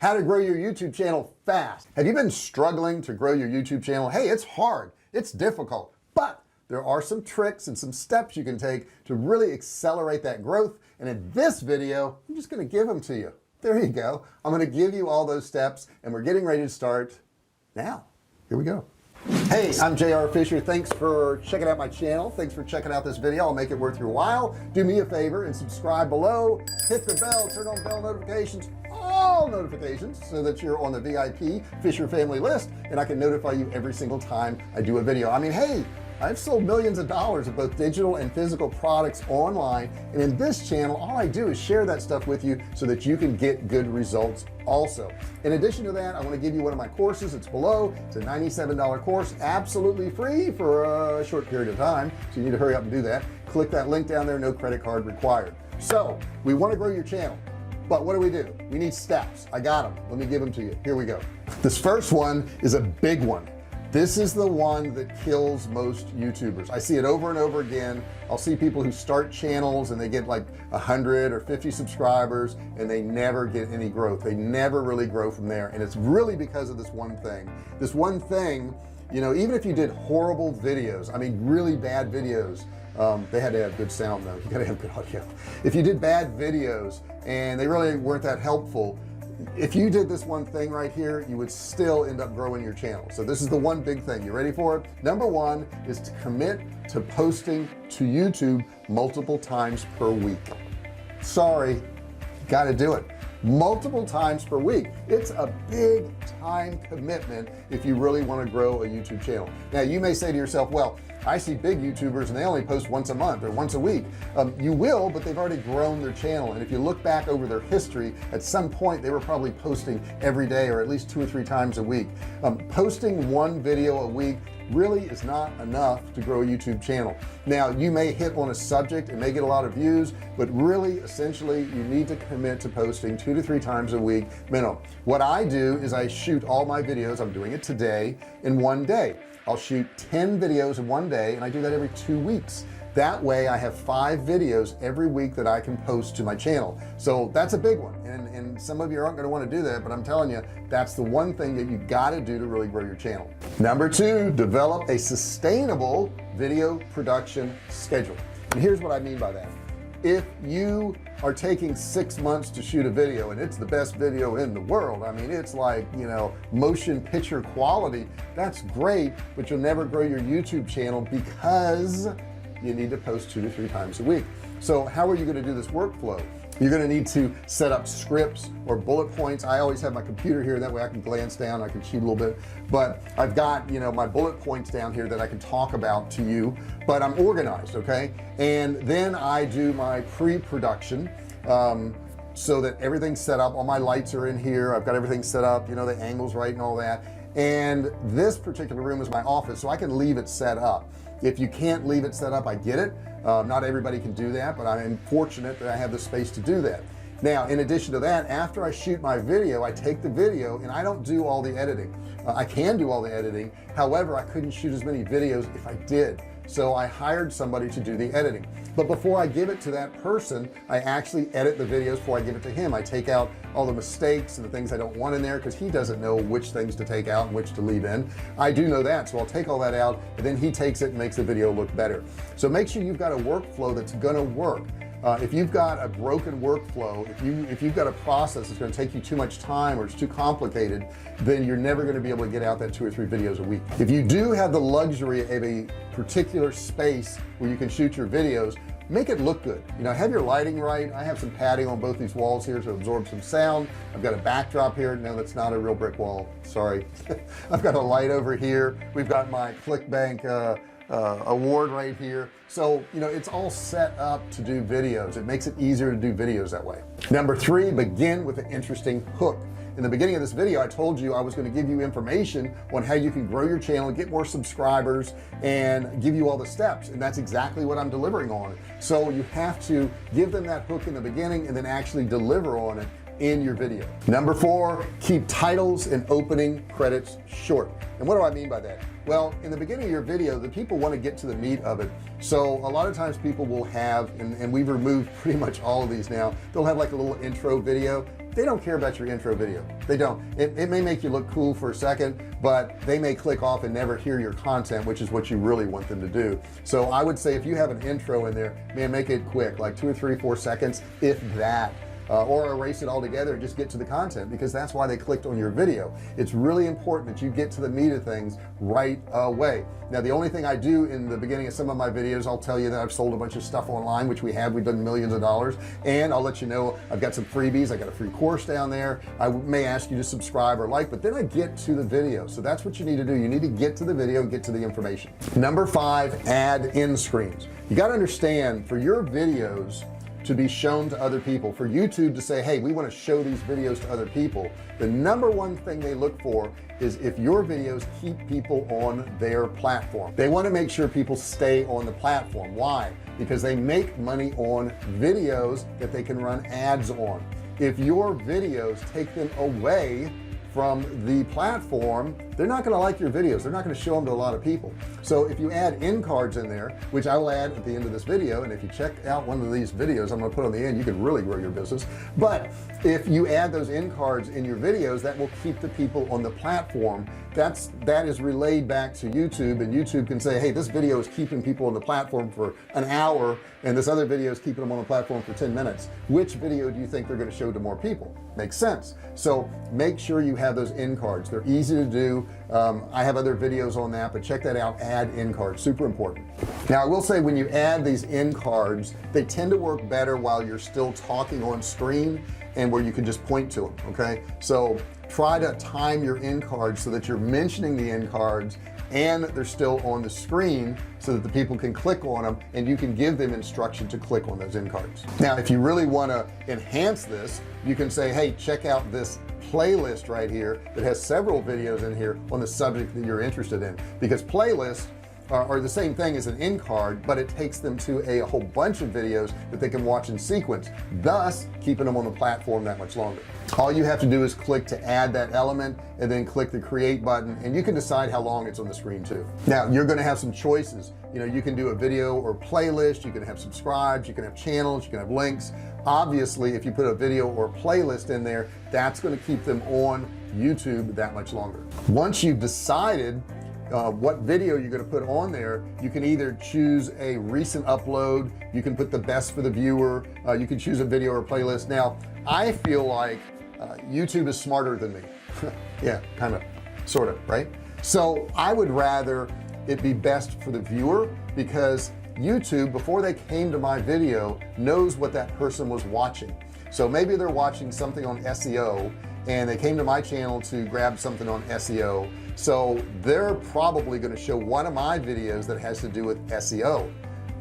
How to grow your YouTube channel fast. Have you been struggling to grow your YouTube channel? Hey, it's hard, it's difficult, but there are some tricks and some steps you can take to really accelerate that growth. And in this video, I'm just going to give them to you. There you go. I'm going to give you all those steps, and we're getting ready to start now. Here we go. Hey, I'm JR Fisher. Thanks for checking out my channel. Thanks for checking out this video. I'll make it worth your while. Do me a favor and subscribe below, hit the bell, turn on bell notifications, all notifications, so that you're on the VIP Fisher family list and I can notify you every single time I do a video. I mean, hey, I've sold millions of dollars of both digital and physical products online, and in this channel all I do is share that stuff with you so that you can get good results also. In addition to that, I want to give you one of my courses. It's below. It's a $97 course, absolutely free for a short period of time, so you need to hurry up and do that. Click that link down there. No credit card required. So we want to grow your channel, but what do? We need steps. I got them. Let me give them to you. Here we go. This first one is a big one. This is the one that kills most YouTubers. I see it over and over again. I'll see people who start channels and they get like 100 or 50 subscribers and they never get any growth. They never really grow from there, and it's really because of this one thing. This one thing, you know, even if you did horrible videos, I mean really bad videos, they had to have good sound though. You gotta have good audio. If you did bad videos and they really weren't that helpful, if you did this one thing right here, you would still end up growing your channel. So this is the one big thing. You ready for it? Number one is to commit to posting to YouTube multiple times per week. Sorry, got to do it multiple times per week. It's a big time commitment if you really want to grow a YouTube channel. Now you may say to yourself, well, I see big YouTubers and they only post once a month or once a week. You will, but they've already grown their channel, and if you look back over their history, at some point they were probably posting every day or at least 2 or 3 times a week. Posting one video a week really is not enough to grow a YouTube channel. Now you may hit on a subject and may get a lot of views, but really essentially you need to commit to posting 2 to 3 times a week minimum. What I do is I shoot all my videos, I'm doing it today, in one day. I'll shoot 10 videos in one day, and I do that every 2 weeks. That way I have 5 videos every week that I can post to my channel. So that's a big one, and some of you aren't going to want to do that, but I'm telling you, that's the one thing that you got to do to really grow your channel. Number 2, develop a sustainable video production schedule. And here's what I mean by that. If you are taking 6 months to shoot a video and it's the best video in the world, I mean it's like, you know, motion picture quality, that's great, but you'll never grow your YouTube channel because you need to post 2 to 3 times a week. So how are you going to do this workflow? You're going to need to set up scripts or bullet points. I always have my computer here, that way I can glance down, I can cheat a little bit, but I've got, you know, my bullet points down here that I can talk about to you, but I'm organized. Okay, and then I do my pre-production so that everything's set up. All my lights are in here, I've got everything set up, you know, the angles right and all that. And this particular room is my office, so I can leave it set up. If you can't leave it set up, I get it. Not everybody can do that, but I'm fortunate that I have the space to do that. Now in addition to that, after I shoot my video, I take the video and I don't do all the editing. I can do all the editing, however I couldn't shoot as many videos if I did, so I hired somebody to do the editing. But before I give it to that person, I actually edit the videos before I give it to him. I take out all the mistakes and the things I don't want in there, because he doesn't know which things to take out and which to leave in. I do know that, so I'll take all that out, and then he takes it and makes the video look better. So make sure you've got a workflow that's gonna work. If you've got a broken workflow, if you've got a process that's going to take you too much time or it's too complicated, then you're never going to be able to get out that 2 or 3 videos a week. If you do have the luxury of a particular space where you can shoot your videos, make it look good. You know, have your lighting right. I have some padding on both these walls here to absorb some sound. I've got a backdrop here. No, that's not a real brick wall, sorry. I've got a light over here. We've got my ClickBank award right here. So you know, it's all set up to do videos. It makes it easier to do videos that way. Number 3, begin with an interesting hook. In the beginning of this video, I told you I was going to give you information on how you can grow your channel, get more subscribers, and give you all the steps, and that's exactly what I'm delivering on. So you have to give them that hook in the beginning and then actually deliver on it in your video. Number 4, keep titles and opening credits short. And what do I mean by that? Well, in the beginning of your video, the people want to get to the meat of it. So a lot of times people will have, and we've removed pretty much all of these now, they'll have like a little intro video. they don't care about your intro video. They don't. It may make you look cool for a second, but they may click off and never hear your content, which is what you really want them to do. So I would say if you have an intro in there, man, make it quick, like 2 or 3 4 seconds, if that. Or erase it altogether and just get to the content, because that's why they clicked on your video. It's really important that you get to the meat of things right away. Now, the only thing I do in the beginning of some of my videos, I'll tell you that I've sold a bunch of stuff online, which we've done millions of dollars, and I'll let you know I've got some freebies. I got a free course down there. I may ask you to subscribe or like, but then I get to the video. So that's what you need to do. You need to get to the video and get to the information. Number 5, add end screens. You got to understand, for your videos to be shown to other people, for YouTube to say, hey, we want to show these videos to other people, the number one thing they look for is if your videos keep people on their platform. They want to make sure people stay on the platform. Why? Because they make money on videos that they can run ads on. If your videos take them away from the platform, they're not going to like your videos. They're not going to show them to a lot of people. So if you add end cards in there, which I will add at the end of this video, and if you check out one of these videos I'm going to put on the end, you can really grow your business. But if you add those end cards in your videos, that will keep the people on the platform. That is relayed back to YouTube, and YouTube can say, hey, this video is keeping people on the platform for an hour, and this other video is keeping them on the platform for 10 minutes. Which video do you think they're going to show to more people? Makes sense. So make sure you have those end cards. They're easy to do. I have other videos on that, but check that out. Add end cards, super important. Now I will say, when you add these end cards, they tend to work better while you're still talking on screen and where you can just point to them. Okay, so try to time your end cards so that you're mentioning the end cards and they're still on the screen, so that the people can click on them and you can give them instruction to click on those end cards. Now if you really want to enhance this, you can say, hey, check out this playlist right here that has several videos in here on the subject that you're interested in, because playlists are the same thing as an end card, but it takes them to a whole bunch of videos that they can watch in sequence, thus keeping them on the platform that much longer. All you have to do is click to add that element and then click the create button, and you can decide how long it's on the screen too. Now you're going to have some choices. You know, you can do a video or playlist, you can have subscribes, you can have channels, you can have links. Obviously if you put a video or playlist in there, that's going to keep them on YouTube that much longer. Once you've decided what video you're going to put on there, you can either choose a recent upload, you can put the best for the viewer, you can choose a video or playlist. Now I feel like YouTube is smarter than me. Yeah, kind of, sort of, right? So I would rather it be best for the viewer, because YouTube, before they came to my video, knows what that person was watching. So maybe they're watching something on SEO and they came to my channel to grab something on SEO, so they're probably going to show one of my videos that has to do with SEO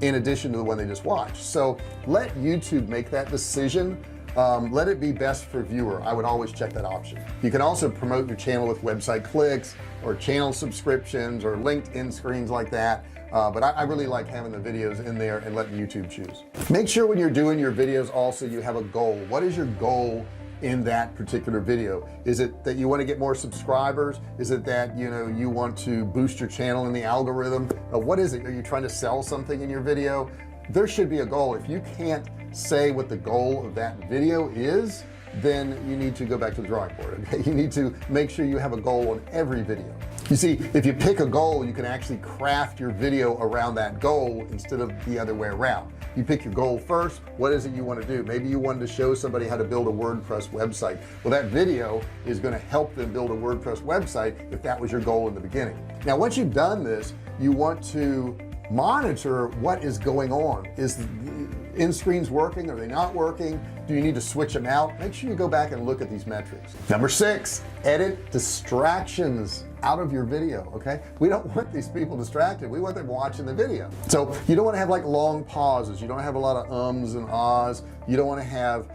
in addition to the one they just watched. So let YouTube make that decision. Let it be best for viewer. I would always check that option. You can also promote your channel with website clicks or channel subscriptions or LinkedIn screens like that. But I really like having the videos in there and letting YouTube choose. Make sure when you're doing your videos also you have a goal. What is your goal in that particular video? Is it that you want to get more subscribers? Is it that you want to boost your channel in the algorithm? What is it? Are you trying to sell something in your video? There should be a goal. If you can't say what the goal of that video is, then you need to go back to the drawing board. Okay, you need to make sure you have a goal on every video. You see, if you pick a goal, you can actually craft your video around that goal instead of the other way around. You pick your goal first. What is it you want to do? Maybe you wanted to show somebody how to build a WordPress website. Well, that video is going to help them build a WordPress website if that was your goal in the beginning. Now once you've done this, you want to monitor what is going on. Is the end screens working? Are they not working? Do you need to switch them out? Make sure you go back and look at these metrics. Number 6, edit distractions out of your video. Okay, we don't want these people distracted. We want them watching the video. So you don't want to have like long pauses. You don't have a lot of ums and ahs. You don't want to have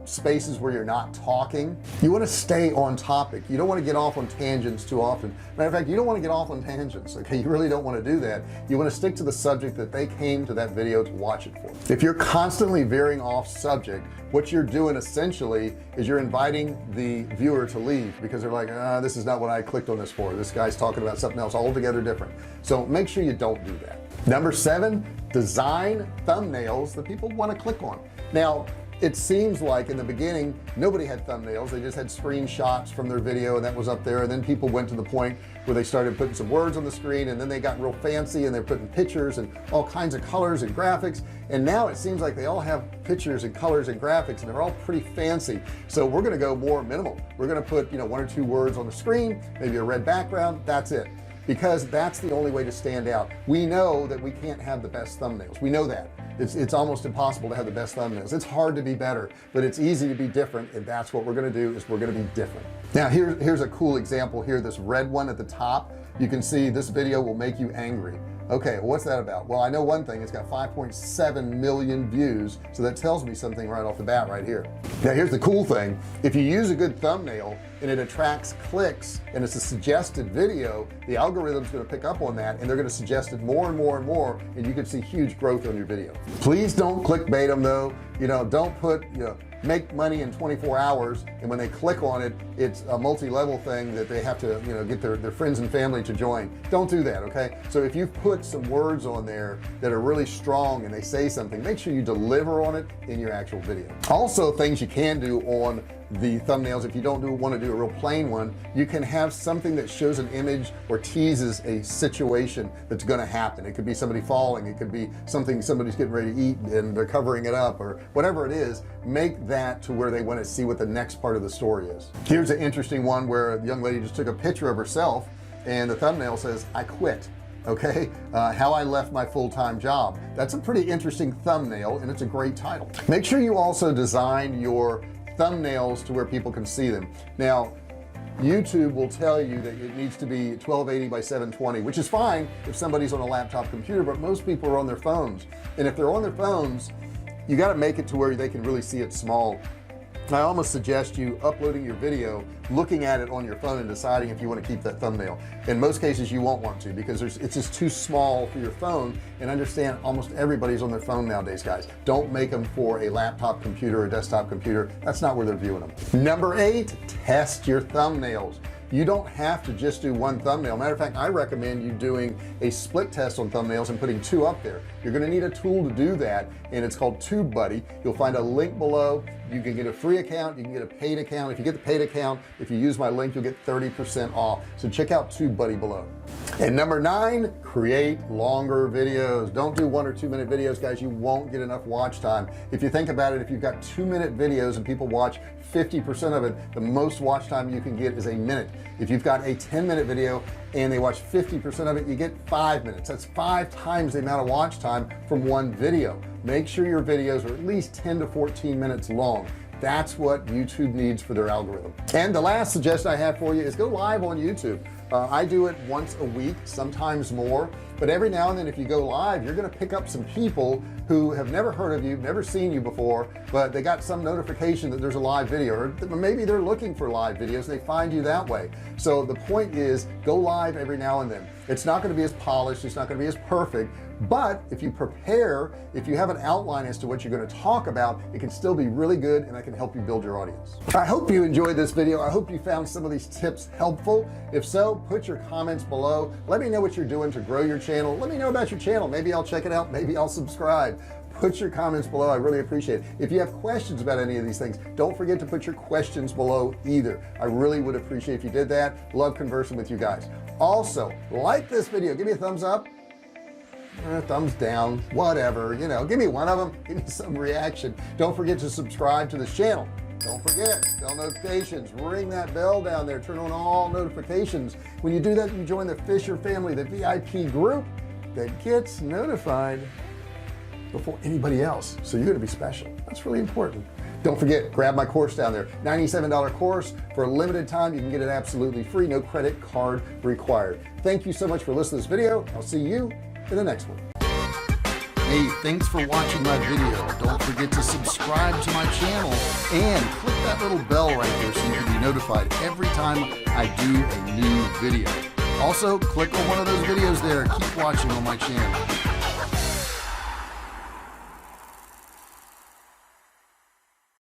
spaces where you're not talking. You want to stay on topic. You don't want to get off on tangents too often. Matter of fact, you don't want to get off on tangents. Okay, you really don't want to do that. You want to stick to the subject that they came to that video to watch it for. If you're constantly veering off subject, what you're doing essentially is you're inviting the viewer to leave, because they're like, this is not what I clicked on this for. This guy's talking about something else altogether different. So make sure you don't do that. Number 7, design thumbnails that people want to click on. Now it seems like in the beginning nobody had thumbnails, they just had screenshots from their video and that was up there, and then people went to the point where they started putting some words on the screen, and then they got real fancy and they're putting pictures and all kinds of colors and graphics, and now it seems like they all have pictures and colors and graphics and they're all pretty fancy. So we're going to go more minimal. We're going to put, you know, 1 or 2 words on the screen, maybe a red background, that's it, because that's the only way to stand out. We know that we can't have the best thumbnails, we know that it's almost impossible to have the best thumbnails. It's hard to be better, but it's easy to be different, and that's what we're going to do, is we're going to be different. Now here's a cool example here. This red one at the top, you can see this video will make you angry. Okay, well, what's that about? Well, I know one thing, it's got 5.7 million views, so that tells me something right off the bat right here. Now here's the cool thing, if you use a good thumbnail and it attracts clicks and it's a suggested video, the algorithm's going to pick up on that and they're going to suggest it more and more and more, and you can see huge growth on your video. Please don't clickbait them though, you know, don't put, you know, make money in 24 hours, and when they click on it, it's a multi-level thing that they have to, you know, get their friends and family to join. Don't do that. Okay, so if you put some words on there that are really strong and they say something, make sure you deliver on it in your actual video. Also, things you can do on the thumbnails, if you don't want to do a real plain one, you can have something that shows an image or teases a situation that's going to happen. It could be somebody falling, it could be something somebody's getting ready to eat and they're covering it up, or whatever it is. Make that to where they want to see what the next part of the story is. Here's an interesting one where the young lady just took a picture of herself and the thumbnail says, "I quit." Okay, how I left my full-time job. That's a pretty interesting thumbnail, and it's a great title. Make sure you also design your thumbnails to where people can see them. Now YouTube will tell you that it needs to be 1280 by 720, which is fine if somebody's on a laptop computer, but most people are on their phones, and if they're on their phones, you got to make it to where they can really see it small. I almost suggest you uploading your video, looking at it on your phone and deciding if you want to keep that thumbnail. In most cases you won't want to, because it's just too small for your phone, and understand almost everybody's on their phone nowadays, guys. Don't make them for a laptop computer or desktop computer. That's not where they're viewing them. Number 8, test your thumbnails. You don't have to just do one thumbnail. Matter of fact, I recommend you doing a split test on thumbnails and putting 2 up there. You're going to need a tool to do that, and it's called TubeBuddy. You'll find a link below. You can get a free account, you can get a paid account. If you get the paid account, if you use my link, you'll get 30% off. So check out TubeBuddy below. And number 9, create longer videos. Don't do 1 or 2 minute videos, guys. You won't get enough watch time. If you think about it, if you've got 2-minute videos and people watch 50% of it, the most watch time you can get is a minute. If you've got a 10-minute video and they watch 50% of it, you get 5 minutes. That's 5 times the amount of watch time from one video. Make sure your videos are at least 10 to 14 minutes long. That's what YouTube needs for their algorithm. And the last suggestion I have for you is go live on YouTube. I do it once a week, sometimes more, but every now and then if you go live, you're going to pick up some people who have never heard of you, never seen you before, but they got some notification that there's a live video, or maybe they're looking for live videos, they find you that way. So the point is, go live every now and then. It's not going to be as polished, it's not going to be as perfect, but if you prepare, if you have an outline as to what you're going to talk about, it can still be really good, and that can help you build your audience. I hope you enjoyed this video. I hope you found some of these tips helpful. If so, put your comments below. Let me know what you're doing to grow your channel. Let me know about your channel. Maybe I'll check it out, maybe I'll subscribe. Put your comments below. I really appreciate it. If you have questions about any of these things, don't forget to put your questions below either. I really would appreciate if you did that. Love conversing with you guys. Also, like this video, give me a thumbs up, thumbs down, whatever, you know, give me one of them, give me some reaction. Don't forget to subscribe to this channel. Don't forget, bell notifications, ring that bell down there, turn on all notifications. When you do that, you join the Fisher family, the VIP group that gets notified before anybody else. So you're going to be special. That's really important. Don't forget, grab my course down there, $97 course for a limited time. You can get it absolutely free, no credit card required. Thank you so much for listening to this video. I'll see you in the next one. Hey, thanks for watching my video. Don't forget to subscribe to my channel and click that little bell right there so you can be notified every time I do a new video. Also, click on one of those videos there. Keep watching on my channel.